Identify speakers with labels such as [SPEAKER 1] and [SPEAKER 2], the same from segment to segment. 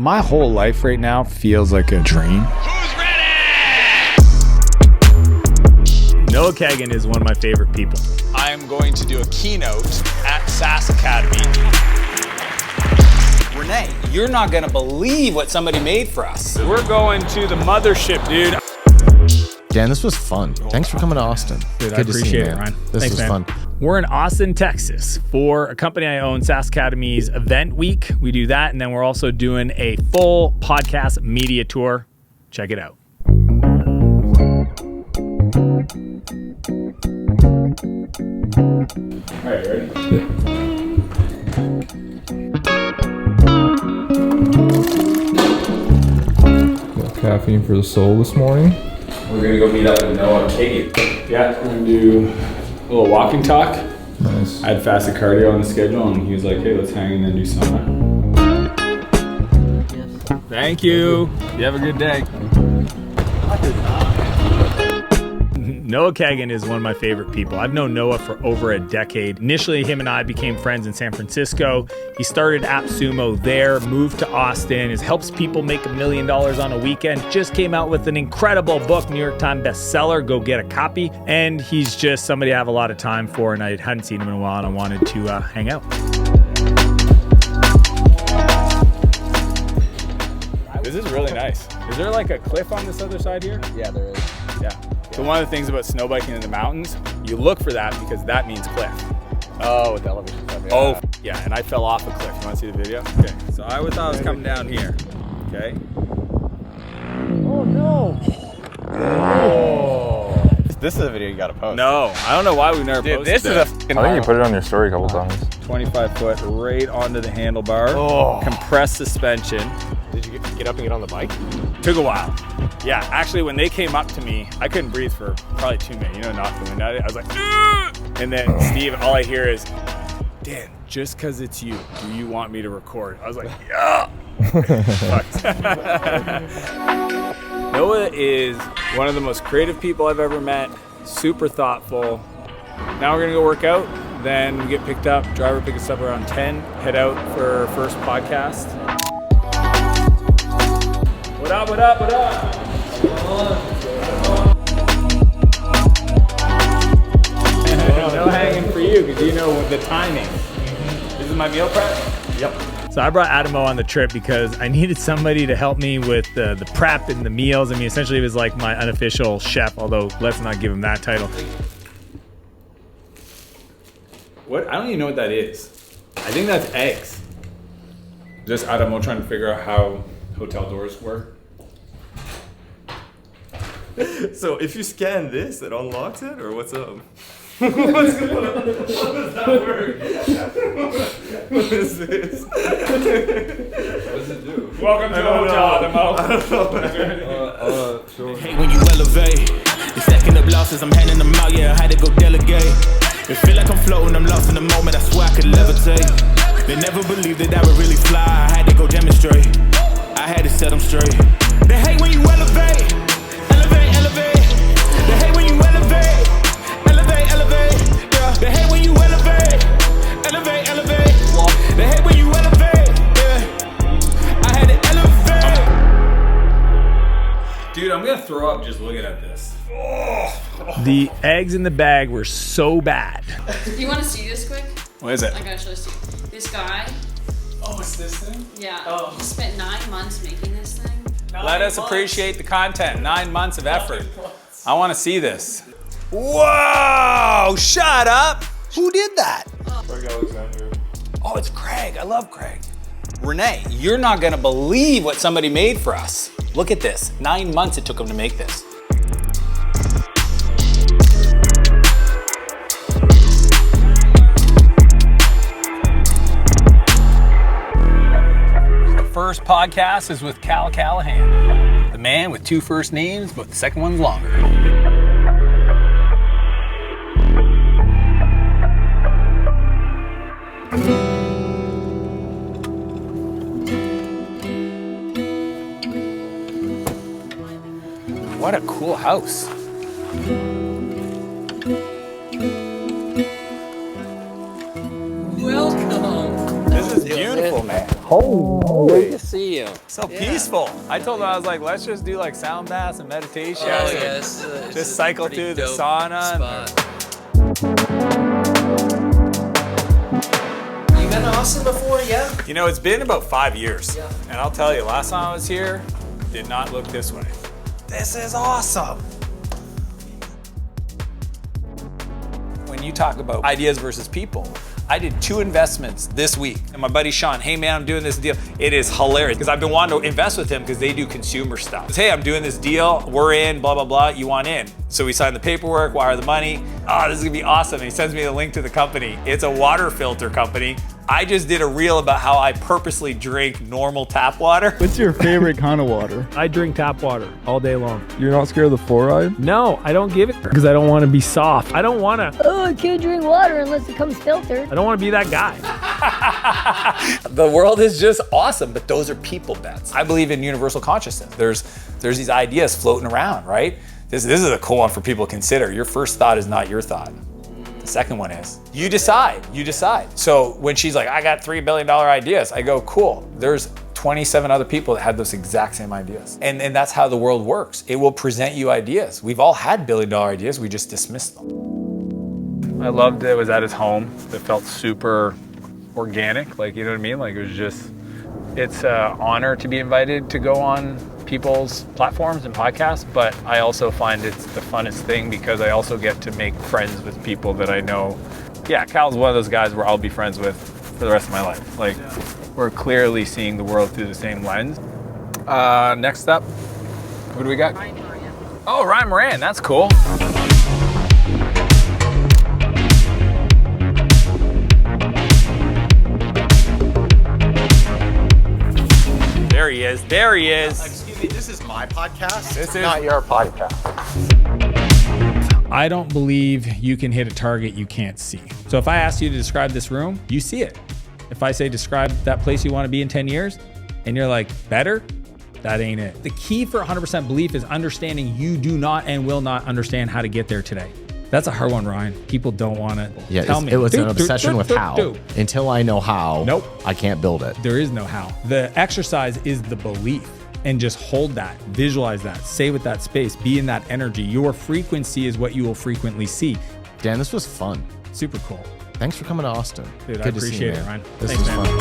[SPEAKER 1] My whole life right now feels like a dream.
[SPEAKER 2] Who's ready?
[SPEAKER 3] Noah Kagan is one of my favorite people.
[SPEAKER 2] I am going to do a keynote at SaaS Academy. Renee, you're not going to believe what somebody made for us.
[SPEAKER 3] We're going to the mothership, dude.
[SPEAKER 4] Dan, this was fun. Thanks for coming to Austin.
[SPEAKER 3] Dude, I
[SPEAKER 4] Good to see
[SPEAKER 3] appreciate
[SPEAKER 4] you,
[SPEAKER 3] it,
[SPEAKER 4] man.
[SPEAKER 3] Ryan.
[SPEAKER 4] This
[SPEAKER 3] Thanks,
[SPEAKER 4] was
[SPEAKER 3] man.
[SPEAKER 4] fun.
[SPEAKER 3] We're in Austin, Texas for a company I own, SaaS Academy's event week. We do that, and then we're also doing a full podcast media tour. Check it out. All right, ready?
[SPEAKER 5] Got caffeine for the soul this morning.
[SPEAKER 3] We're gonna go meet up with Noah Kagan. Yeah, we're gonna do a little walking talk.
[SPEAKER 5] Nice.
[SPEAKER 3] I had fasted cardio on the schedule, and he was like, "Hey, let's hang and then do sauna." Thank you. You have a good day. Noah Kagan is one of my favorite people. I've known Noah for over a decade. Initially, him and I became friends in San Francisco. He started AppSumo there, moved to Austin, helps people make $1 million on a weekend, just came out with an incredible book, New York Times bestseller, go get a copy. And he's just somebody I have a lot of time for, and I hadn't seen him in a while, and I wanted to hang out. This is really nice. Is there like a cliff on this other side here?
[SPEAKER 6] Yeah, there is.
[SPEAKER 3] Yeah. So one of the things about snowbiking in the mountains, you look for that because that means cliff.
[SPEAKER 6] Oh, with the elevation stuff. Yeah.
[SPEAKER 3] Oh, yeah, and I fell off a cliff. You want to see the video? Okay, so I thought I was coming down here, okay?
[SPEAKER 6] Oh no! Oh. This is a video you gotta post.
[SPEAKER 3] No, I don't know why we've never
[SPEAKER 6] Dude,
[SPEAKER 3] posted
[SPEAKER 6] this is a
[SPEAKER 3] that.
[SPEAKER 6] fucking
[SPEAKER 5] I think you put it on your story a couple times.
[SPEAKER 3] 25 foot right onto the handlebar,
[SPEAKER 6] Oh.
[SPEAKER 3] compressed suspension.
[SPEAKER 6] Did you get up and get on the bike?
[SPEAKER 3] Took a while. Yeah, actually, when they came up to me, I couldn't breathe for probably 2 minutes. You know, knock the wind out of it. I was like, "Ugh!" And then Steve, all I hear is, "Dan, just because it's you, do you want me to record?" I was like, "Yeah." Noah is one of the most creative people I've ever met. Super thoughtful. Now we're gonna go work out. Then we get picked up. Driver pick us up around 10. Head out for our first podcast. What up? What up? What up? No hanging for you because you know the timing. This is my meal prep? Yep. So I brought Adamo on the trip because I needed somebody to help me with the prep and the meals. I mean, essentially it was like my unofficial chef, although let's not give him that title. What? I don't even know what that is. I think that's eggs. Just Adamo trying to figure out how hotel doors work.
[SPEAKER 7] So if you scan this, it unlocks it, or what's up? How does that work? What is this? What does it do?
[SPEAKER 3] Welcome to the hotel, Adamo.
[SPEAKER 8] Hey, when you elevate, you're stacking up losses, I'm handing them out, yeah, I had to go delegate. It feel like I'm floating, I'm lost in the moment, I swear I could levitate. They never believed that I would really fly, I had to go demonstrate. I had to set them straight. They hate when you elevate, elevate, elevate. They hate when you elevate, elevate, elevate. Yeah. They hate when you elevate, elevate, elevate. They hate when you elevate, yeah. I had to elevate.
[SPEAKER 3] Dude, I'm gonna throw up just looking at this. The eggs in the bag were so bad.
[SPEAKER 9] Do you want to see this quick?
[SPEAKER 3] What is it?
[SPEAKER 9] I gotta show this to you. This guy,
[SPEAKER 3] Oh, it's this thing?
[SPEAKER 9] yeah, he spent 9 months making this thing.
[SPEAKER 3] Let us appreciate the content. 9 months of effort. I want to see this. Whoa! Shut up!
[SPEAKER 2] Who did that?
[SPEAKER 3] Oh, it's Craig. I love Craig.
[SPEAKER 2] Renee, you're not going to believe what somebody made for us. Look at this. 9 months it took them to make this. The first podcast is with Cal Callahan, the man with 2 first names, but the second one's longer. What a cool house.
[SPEAKER 9] Welcome.
[SPEAKER 2] This is beautiful, man.
[SPEAKER 4] Oh,
[SPEAKER 6] Good to see you.
[SPEAKER 2] So peaceful. I told him, I was like, let's just do like sound baths and meditation. Just cycle through the sauna.
[SPEAKER 10] You been to Austin before? Yeah.
[SPEAKER 2] You know, it's been about 5 years. Yeah. And I'll tell you, last time I was here, did not look this way. This is awesome. When you talk about ideas versus people, I did 2 investments this week. And my buddy Sean, hey man, I'm doing this deal. It is hilarious because I've been wanting to invest with him because they do consumer stuff. Hey, I'm doing this deal. We're in, blah, blah, blah. You want in? So we signed the paperwork, wire the money. Oh, this is gonna be awesome. And he sends me the link to the company. It's a water filter company. I just did a reel about how I purposely drink normal tap water.
[SPEAKER 1] What's your favorite kind of water?
[SPEAKER 3] I drink tap water all day long.
[SPEAKER 5] You're not scared of the fluoride?
[SPEAKER 3] No, I don't give it because I don't want to be soft. I don't want to.
[SPEAKER 11] Oh, I can't drink water unless it comes filtered.
[SPEAKER 3] I don't want to be that guy.
[SPEAKER 2] The world is just awesome, but those are people bets. I believe in universal consciousness. There's these ideas floating around, right? This is a cool one for people to consider. Your first thought is not your thought. The second one is, you decide. So when she's like, I got $3 billion ideas, I go, cool. There's 27 other people that had those exact same ideas. And that's how the world works. It will present you ideas. We've all had $1 billion ideas, we just dismissed them.
[SPEAKER 3] I loved it was at his home. It felt super organic, like, you know what I mean? Like it was just, it's an honor to be invited to go on people's platforms and podcasts, but I also find it's the funnest thing because I also get to make friends with people that I know. Yeah, Cal's one of those guys where I'll be friends with for the rest of my life. Like, we're clearly seeing the world through the same lens. Next up, who do we got?
[SPEAKER 9] Ryan Moran.
[SPEAKER 2] Oh, Ryan Moran, that's cool. There he is.
[SPEAKER 6] Excuse me, this is my podcast.
[SPEAKER 2] This is
[SPEAKER 6] not your podcast.
[SPEAKER 3] I don't believe you can hit a target you can't see. So if I ask you to describe this room, you see it. If I say describe that place you want to be in 10 years, and you're like, better? That ain't it. The key for 100% belief is understanding you do not and will not understand how to get there today. That's a hard one, Ryan. People don't want to tell me.
[SPEAKER 4] It was an obsession with how. Until I know how,
[SPEAKER 3] nope,
[SPEAKER 4] I can't build it.
[SPEAKER 3] There is no how. The exercise is the belief. And just hold that, visualize that, stay with that space, be in that energy. Your frequency is what you will frequently see.
[SPEAKER 4] Dan, this was fun.
[SPEAKER 3] Super cool.
[SPEAKER 4] Thanks for coming to Austin.
[SPEAKER 3] Dude,
[SPEAKER 4] Good
[SPEAKER 3] I
[SPEAKER 4] to see
[SPEAKER 3] appreciate
[SPEAKER 4] you,
[SPEAKER 3] it, Ryan.
[SPEAKER 4] This
[SPEAKER 3] Thanks,
[SPEAKER 4] was
[SPEAKER 3] man.
[SPEAKER 4] fun.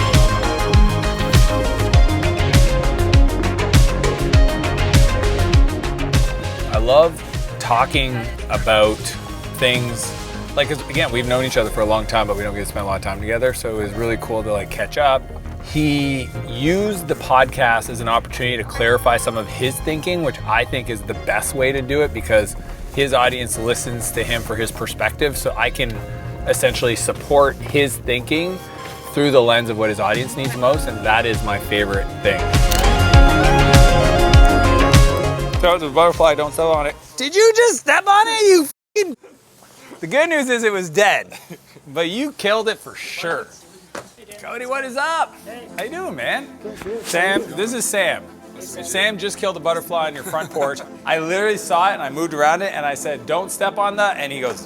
[SPEAKER 2] I love talking about things like, 'cause again, we've known each other for a long time, but we don't get to spend a lot of time together. So it was really cool to like catch up. He used the podcast as an opportunity to clarify some of his thinking, which I think is the best way to do it because his audience listens to him for his perspective. So I can essentially support his thinking through the lens of what his audience needs most. And that is my favorite thing. So it's a butterfly, don't step on it. Did you just step on it, you f***ing... The good news is it was dead, but you killed it for sure. Cody, what is up? How you doing, man? Sam, this is Sam. Sam just killed a butterfly on your front porch. I literally saw it and I moved around it and I said, don't step on that. And he goes,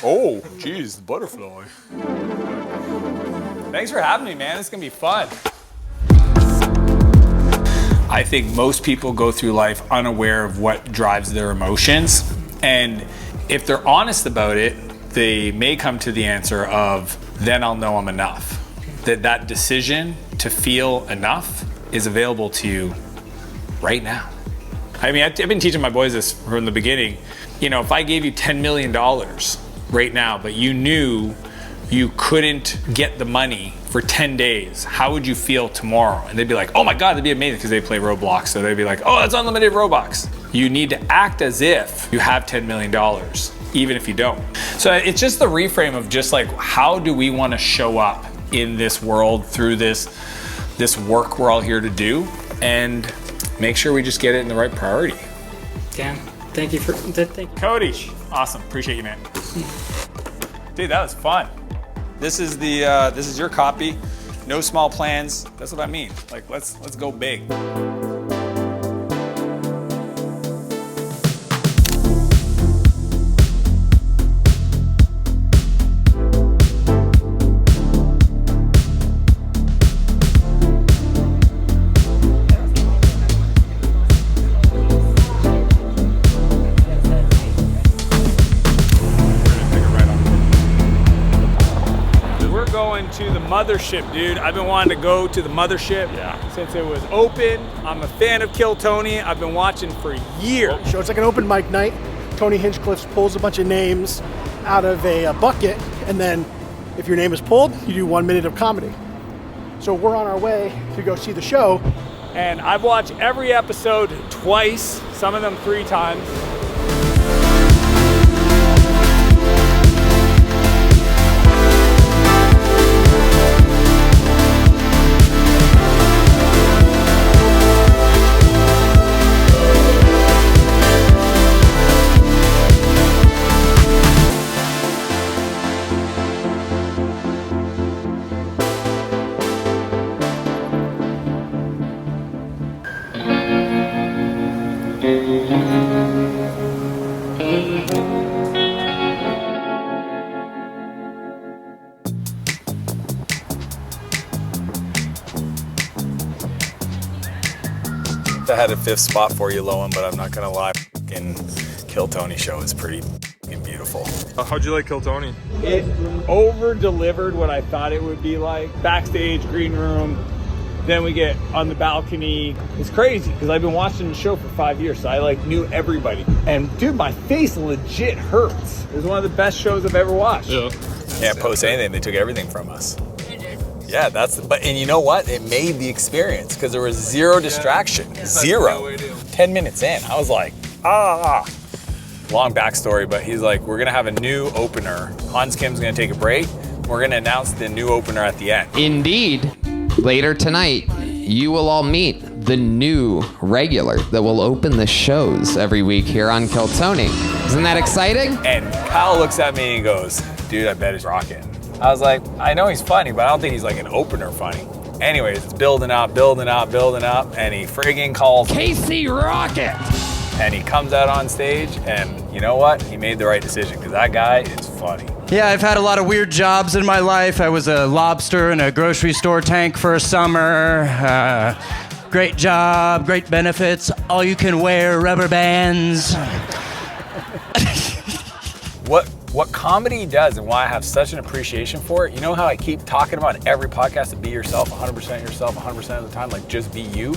[SPEAKER 2] oh, geez, the butterfly. Thanks for having me, man. It's gonna be fun. I think most people go through life unaware of what drives their emotions. And if they're honest about it, they may come to the answer of, then I'll know I'm enough. That decision to feel enough is available to you right now. I mean, I've been teaching my boys this from the beginning. You know, if I gave you $10 million right now, but you knew you couldn't get the money for 10 days, how would you feel tomorrow? And they'd be like, oh my God, that'd be amazing, because they play Roblox. So they'd be like, oh, that's unlimited Robux. You need to act as if you have $10 million, even if you don't. So it's just the reframe of just like, how do we want to show up in this world through this work we're all here to do, and make sure we just get it in the right priority.
[SPEAKER 10] Dan, thank you for thank you.
[SPEAKER 2] Cody, awesome, appreciate you, man. Dude, that was fun. This is your copy. No small plans. That's what I mean. Like, let's go big.
[SPEAKER 3] mothership, dude. I've been wanting to go to the mothership since it was open. I'm a fan of Kill Tony. I've been watching for years.
[SPEAKER 12] So it's like an open mic night. Tony Hinchcliffe pulls a bunch of names out of a bucket, and then if your name is pulled, you do 1 minute of comedy. So we're on our way to go see the show.
[SPEAKER 3] And I've watched every episode twice, some of them 3 times.
[SPEAKER 2] I had a 5th spot for you, Lowen, but I'm not gonna lie. Fucking Kill Tony show is pretty fucking beautiful.
[SPEAKER 5] How'd you like Kill Tony?
[SPEAKER 3] It over-delivered what I thought it would be like. Backstage, green room, then we get on the balcony. It's crazy, because I've been watching the show for 5 years, so I knew everybody. And dude, my face legit hurts. It was one of the best shows I've ever watched.
[SPEAKER 2] Yeah. Can't post anything, they took everything from us. Yeah, and you know what? It made the experience, because there was zero distraction. Zero. 10 minutes in, I was like, Long backstory, but he's like, we're gonna have a new opener. Hans Kim's gonna take a break. We're gonna announce the new opener at the end.
[SPEAKER 13] Indeed, later tonight, you will all meet the new regular that will open the shows every week here on Kill Tony. Isn't that exciting?
[SPEAKER 2] And Kyle looks at me and goes, dude, I bet it's rocking. I was like, I know he's funny, but I don't think he's like an opener funny. Anyways, it's building up, and he friggin' calls
[SPEAKER 13] Casey Rocket!
[SPEAKER 2] And he comes out on stage, and you know what? He made the right decision, because that guy is funny.
[SPEAKER 14] Yeah, I've had a lot of weird jobs in my life. I was a lobster in a grocery store tank for a summer. Great job, great benefits, all you can wear rubber bands.
[SPEAKER 2] What comedy does, and why I have such an appreciation for it, you know how I keep talking about every podcast to be yourself, 100% yourself, 100% of the time, like just be you?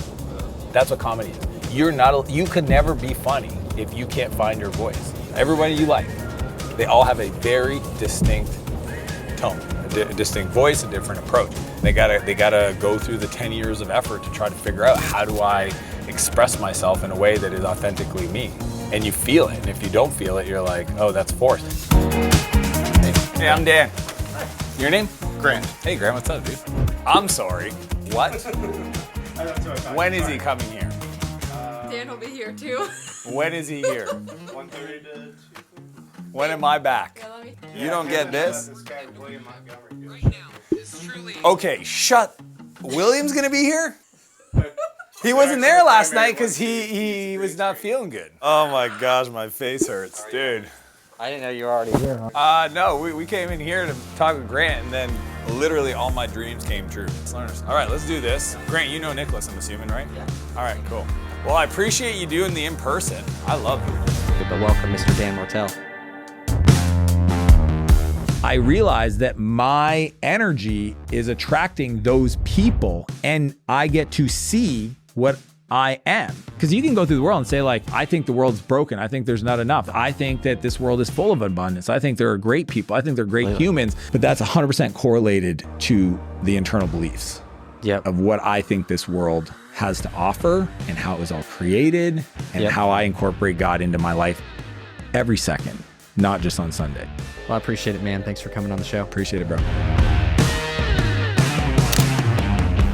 [SPEAKER 2] That's what comedy is. You could never be funny if you can't find your voice. Everybody you like, they all have a very distinct tone, a distinct voice, a different approach. They gotta go through the 10 years of effort to try to figure out, how do I express myself in a way that is authentically me? And you feel it, and if you don't feel it, you're like, oh, that's forced. Hey, I'm Dan. Your name? Grant. Hey, Grant, what's up, dude? I'm sorry. What? When is he coming here?
[SPEAKER 9] Dan will be here too.
[SPEAKER 2] When is he here?
[SPEAKER 6] 1:30 to 2:30.
[SPEAKER 2] When am I back? You don't get this? Okay, shut. William's gonna be here? He wasn't there last night because he was not feeling good. Oh my gosh, my face hurts, dude.
[SPEAKER 6] I didn't know you were already here.
[SPEAKER 2] No, we came in here to talk with Grant, and then literally all my dreams came true. All right, let's do this. Grant, you know Nicholas, I'm assuming, right? Yeah. All right, cool. Well, I appreciate you doing the in-person. I love it.
[SPEAKER 6] But welcome, Mr. Dan Mortel.
[SPEAKER 3] I realized that my energy is attracting those people, and I get to see what I am. Because you can go through the world and say, like, I think the world's broken. I think there's not enough. I think that this world is full of abundance. I think there are great people. I think they're great humans. But that's 100% correlated to the internal beliefs of what I think this world has to offer, and how it was all created, and how I incorporate God into my life every second, not just on Sunday.
[SPEAKER 6] Well, I appreciate it, man. Thanks for coming on the show.
[SPEAKER 3] Appreciate it, bro.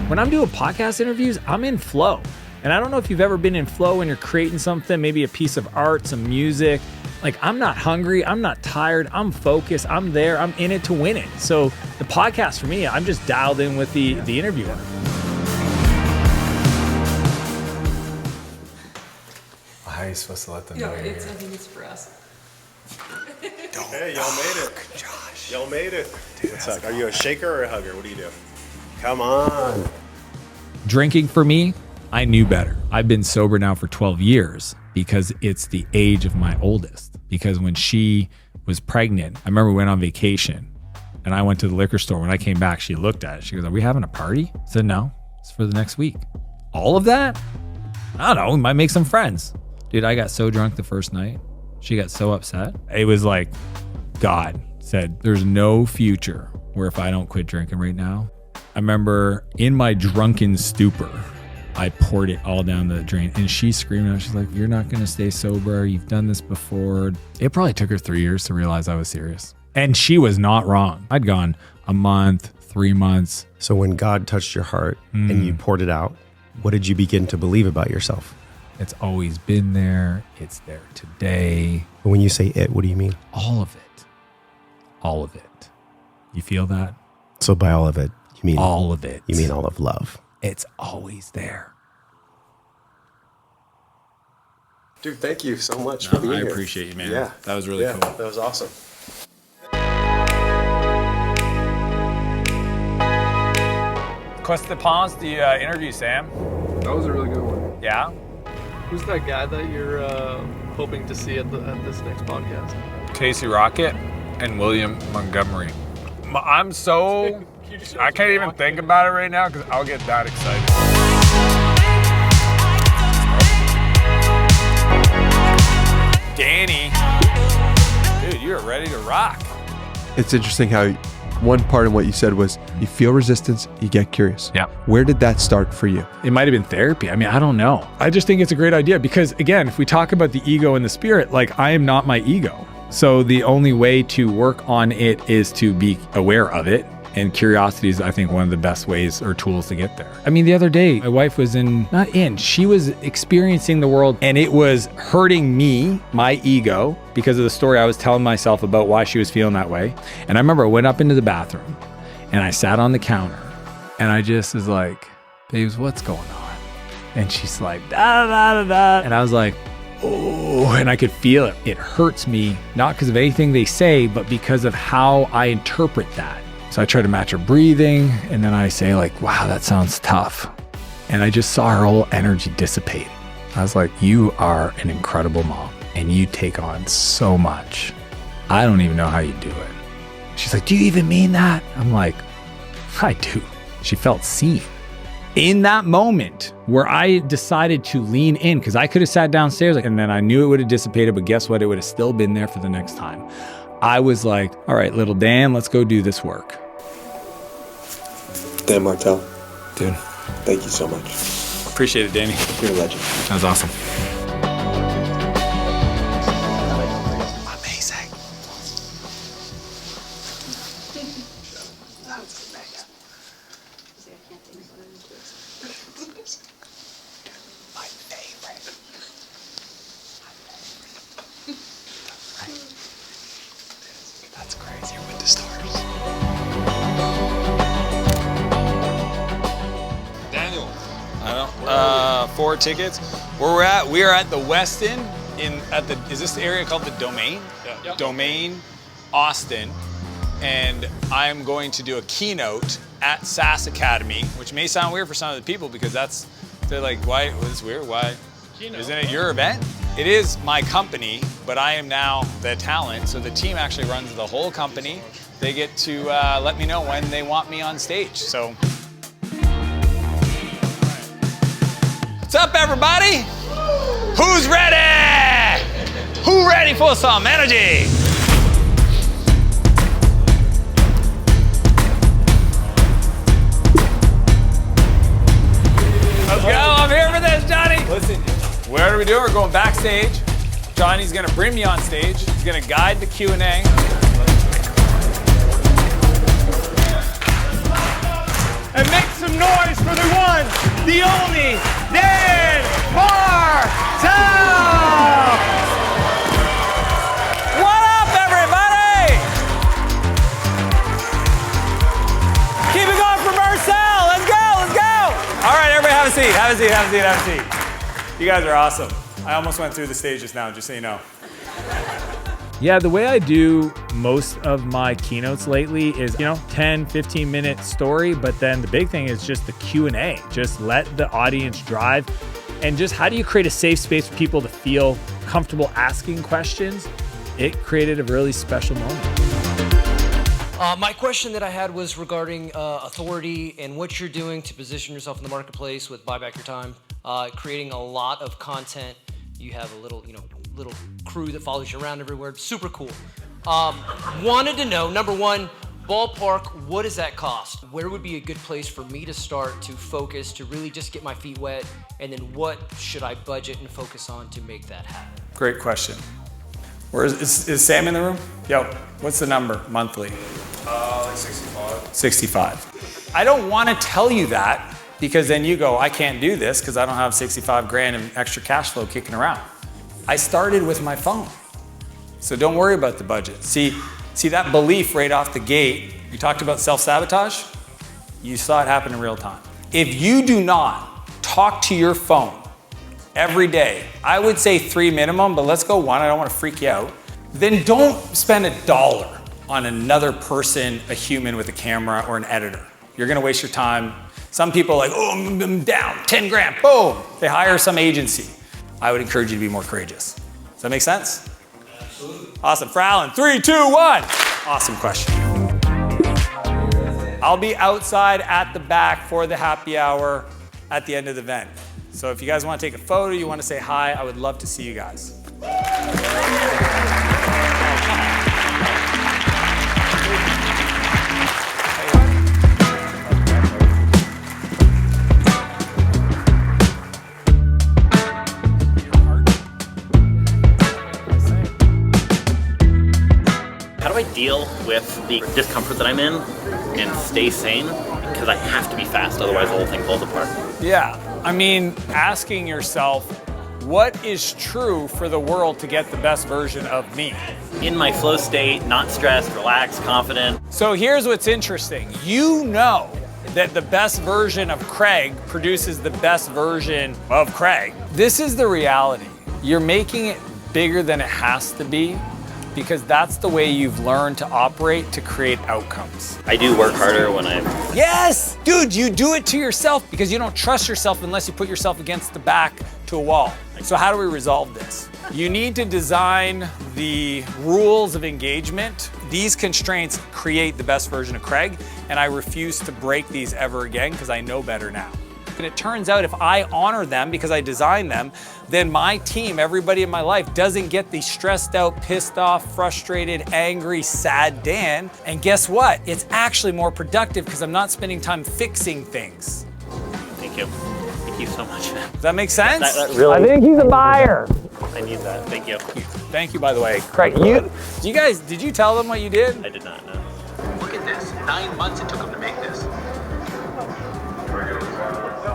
[SPEAKER 3] When I'm doing podcast interviews, I'm in flow. And I don't know if you've ever been in flow when you're creating something, maybe a piece of art, some music. Like, I'm not hungry, I'm not tired, I'm focused, I'm there, I'm in it to win it. So the podcast for me, I'm just dialed in with the interviewer.
[SPEAKER 2] How are you supposed to let them know?
[SPEAKER 9] I think it's for us.
[SPEAKER 15] Hey, y'all made it. Josh. Y'all made it. Dude, what's up? Are you a shaker or a hugger? What do you do? Come on.
[SPEAKER 3] Drinking for me, I knew better. I've been sober now for 12 years because it's the age of my oldest. Because when she was pregnant, I remember we went on vacation And I went to the liquor store. When I came back, she looked at it. She goes, "Are we having a party?" I said, "No, it's for the next week." All of that? I don't know. We might make some friends. Dude, I got so drunk the first night. She got so upset. It was like God said, there's no future where if I don't quit drinking right now. I remember in my drunken stupor, I poured it all down the drain, and she screamed out. She's like, "You're not going to stay sober. You've done this before." It probably took her 3 years to realize I was serious. And she was not wrong. I'd gone a month, 3 months.
[SPEAKER 15] So when God touched your heart and you poured it out, what did you begin to believe about yourself?
[SPEAKER 3] It's always been there. It's there today.
[SPEAKER 15] When you say it, what do you mean?
[SPEAKER 3] All of it. All of it. You feel that?
[SPEAKER 15] So by all of it, you mean
[SPEAKER 3] all of it.
[SPEAKER 15] You mean all of love.
[SPEAKER 3] It's always there.
[SPEAKER 15] Dude, thank you so much for being here.
[SPEAKER 2] I appreciate you, man.
[SPEAKER 15] Yeah.
[SPEAKER 2] That was really cool.
[SPEAKER 15] That was awesome.
[SPEAKER 2] Costa Ponce, the interview, Sam.
[SPEAKER 5] That was a really good one.
[SPEAKER 2] Yeah?
[SPEAKER 16] Who's that guy that you're hoping to see at this next podcast?
[SPEAKER 2] Casey Rocket and William Montgomery. I'm so... I can't even think about it right now because I'll get that excited. Danny. Dude, you are ready to rock.
[SPEAKER 17] It's interesting how one part of what you said was you feel resistance, you get curious.
[SPEAKER 3] Yeah.
[SPEAKER 17] Where did that start for you?
[SPEAKER 3] It might have been therapy. I mean, I don't know. I just think it's a great idea because, again, if we talk about the ego and the spirit, like I am not my ego. So the only way to work on it is to be aware of it. And curiosity is, I think, one of the best ways or tools to get there. I mean, the other day, my wife was she was experiencing the world and it was hurting me, my ego, because of the story I was telling myself about why she was feeling that way. And I remember I went up into the bathroom and I sat on the counter and I just was like, "Babes, what's going on?" And she's like, "Da, da, da, da." And I was like, "Oh," and I could feel it. It hurts me, not because of anything they say, but because of how I interpret that. So I try to match her breathing, and then I say like, "Wow, that sounds tough." And I just saw her whole energy dissipate. I was like, "You are an incredible mom, and you take on so much. I don't even know how you do it." She's like, "Do you even mean that?" I'm like, "I do." She felt seen. In that moment where I decided to lean in, because I could have sat downstairs and then I knew it would have dissipated, but guess what? It would have still been there for the next time. I was like, "All right, little Dan, let's go do this work."
[SPEAKER 15] Dan Martell.
[SPEAKER 2] Dude.
[SPEAKER 15] Thank you so much.
[SPEAKER 2] Appreciate it, Danny.
[SPEAKER 15] You're a legend.
[SPEAKER 2] That was awesome.
[SPEAKER 15] Amazing. My favorite. That's crazy. You're with the stars.
[SPEAKER 2] Daniel. I don't. 4 tickets. Where we're at? We are at the Westin is this the area called the Domain? Yeah. Domain, Austin. And I'm going to do a keynote at SaaS Academy, which may sound weird for some of the people because they're like, "Why? Well, it's weird. Why? Isn't it your event?" It is my company, but I am now the talent. So the team actually runs the whole company. They get to let me know when they want me on stage. So, what's up, everybody? Who's ready? Who ready for some energy? Let's go, I'm here for this, Johnny. Listen, what are we doing? We're going backstage. Johnny's gonna bring me on stage. He's gonna guide the Q&A.
[SPEAKER 18] And make some noise for the one, the only, Dan Martell!
[SPEAKER 2] What up, everybody? Keep it going for Marcel. Let's go, let's go. All right, everybody have a seat, have a seat, have a seat, have a seat. You guys are awesome. I almost went through the stage just now, just so you know.
[SPEAKER 3] Yeah, the way I do most of my keynotes lately is, 10, 15-minute story, but then the big thing is just the Q&A. Just let the audience drive. And just how do you create a safe space for people to feel comfortable asking questions? It created a really special moment.
[SPEAKER 19] My question that I had was regarding authority and what you're doing to position yourself in the marketplace with Buy Back Your Time, creating a lot of content. You have a little crew that follows you around everywhere. Super cool. Wanted to know, number one, ballpark, what does that cost? Where would be a good place for me to start to focus, to really just get my feet wet? And then what should I budget and focus on to make that happen?
[SPEAKER 2] Great question. Is Sam in the room? Yo, what's the number monthly?
[SPEAKER 7] Like 65.
[SPEAKER 2] 65. I don't want to tell you that because then you go, I can't do this because I don't have 65 grand in extra cash flow kicking around. I started with my phone. So don't worry about the budget. See that belief right off the gate, you talked about self-sabotage, you saw it happen in real time. If you do not talk to your phone every day, I would say 3 minimum, but let's go 1, I don't want to freak you out. Then don't spend $1 on another person, a human with a camera or an editor. You're gonna waste your time. Some people are like, oh, I'm down, 10 grand, boom. They hire some agency. I would encourage you to be more courageous. Does that make sense? Absolutely. Awesome, for Alan, 3, 2, 1. Awesome question. I'll be outside at the back for the happy hour at the end of the event. So if you guys want to take a photo, you want to say hi, I would love to see you guys.
[SPEAKER 20] How do I deal with the discomfort that I'm in and stay sane? Because I have to be fast, otherwise the whole thing falls apart.
[SPEAKER 2] Yeah, I mean, asking yourself, what is true for the world to get the best version of me?
[SPEAKER 20] In my flow state, not stressed, relaxed, confident.
[SPEAKER 2] So here's what's interesting. You know that the best version of Craig produces the best version of Craig. This is the reality. You're making it bigger than it has to be because that's the way you've learned to operate to create outcomes.
[SPEAKER 20] I do work harder when I'm...
[SPEAKER 2] Yes! Dude, you do it to yourself because you don't trust yourself unless you put yourself against the back to a wall. So how do we resolve this? You need to design the rules of engagement. These constraints create the best version of Craig, and I refuse to break these ever again because I know better now. And it turns out if I honor them because I designed them, then my team, everybody in my life, doesn't get the stressed out, pissed off, frustrated, angry, sad Dan. And guess what? It's actually more productive because I'm not spending time fixing things.
[SPEAKER 20] Thank you. Thank you so much.
[SPEAKER 2] Does that make sense?
[SPEAKER 20] That really...
[SPEAKER 2] I think he's a buyer.
[SPEAKER 20] I need that. Thank you.
[SPEAKER 2] Thank you, by the way. Craig, did you tell them what you did?
[SPEAKER 20] I did not, no.
[SPEAKER 21] Look at this. 9 months it took him to make this.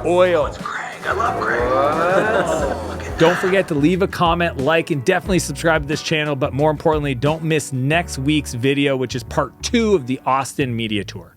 [SPEAKER 2] Oil.
[SPEAKER 21] It's Craig. I love Craig.
[SPEAKER 3] Don't forget to leave a comment, like, and definitely subscribe to this channel. But more importantly, don't miss next week's video, which is part 2 of the Austin Media Tour.